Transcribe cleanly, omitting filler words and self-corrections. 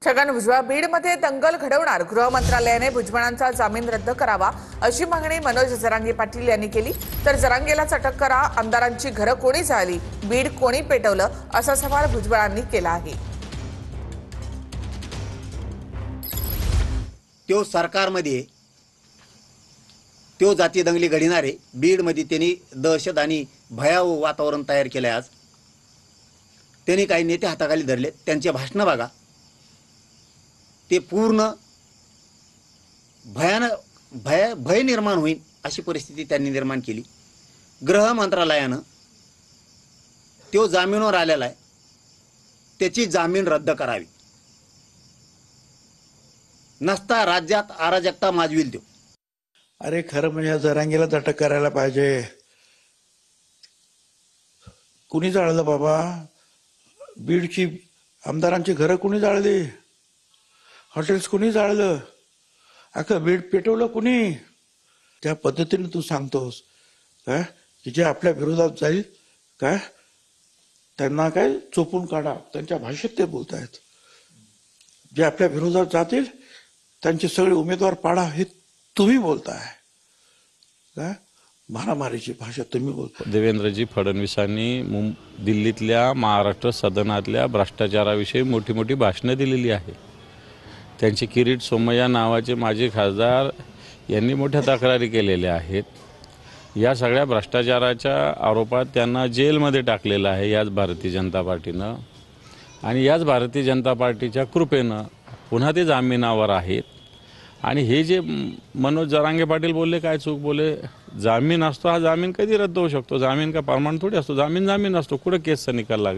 छगन भुजबळ बीडमध्ये दंगल घडवणार गृह मंत्रालयाने भुजबळांचा जामीन रद्द करावा अशी मागणी मनोज जरांगे पाटील यांनी केली। तर जरांगेलाच अटक करा, आमदारांची घरं कोणी जाळली, बीड कोणी पेटवलं असा सवाल भुजबळांनी केला आहे। तो सरकारमध्ये तो जाती दंगली घडविणारे बीडमध्ये त्यांनी दहशत आणि भयावह वातावरण तयार केले। आज त्यांनी काही नेते हाताखाली धरले, त्यांचे भाषण बघा, ते पूर्ण भय निर्माण होईल अशी परिस्थिती त्यांनी निर्माण केली। गृह मंत्रालयानं तो जामीनवर आलेला आहे, त्याची जामीन रद्द करावी, नसता राज्यात अराजकता माजविल तो। अरे खरं म्हणजे जरांगेलाच अटक करायला पाहिजे। कुणी जाळलं बाबा बीडची आमदारांची घरं? कुणी जाळली? हॉटेल्स कुणी जाळलं? अख्खं बीड पेटवलं कुणी? त्या पद्धतीने तू सांगतोस काय की जे आपल्या विरोधात जाईल काय त्यांना काय चोपून काढा, त्यांच्या भाषेत ते बोलतायत। जे आपल्या विरोधात जातील त्यांचे सगळे उमेदवार पाडा हे तुम्ही बोलताय काय? मारामारीची भाषा तुम्ही बोलता। देवेंद्रजी फडणवीसांनी दिल्लीतल्या महाराष्ट्र सदनातल्या भ्रष्टाचाराविषयी मोठी मोठी भाषणं दिलेली आहे। त्यांचे किरीट सोमय्या नावाचे माजी खासदार यांनी मोठ्या तक्रारी केलेल्या आहेत। या सगळ्या भ्रष्टाचाराच्या आरोपात त्यांना जेलमध्ये टाकलेलं आहे याच भारतीय जनता पार्टीनं, आणि याच भारतीय जनता पार्टीच्या कृपेनं पुन्हा ते जामिनावर आहेत। आणि हे जे मनोज जरांगे पाटील बोलले, काय चूक बोले? जामीन असतो, हा जामीन कधी रद्द होऊ शकतो? जामीन का परमानंट थोडी असतो? जामीन असतो, कुठं केसचा निकाल लागतो?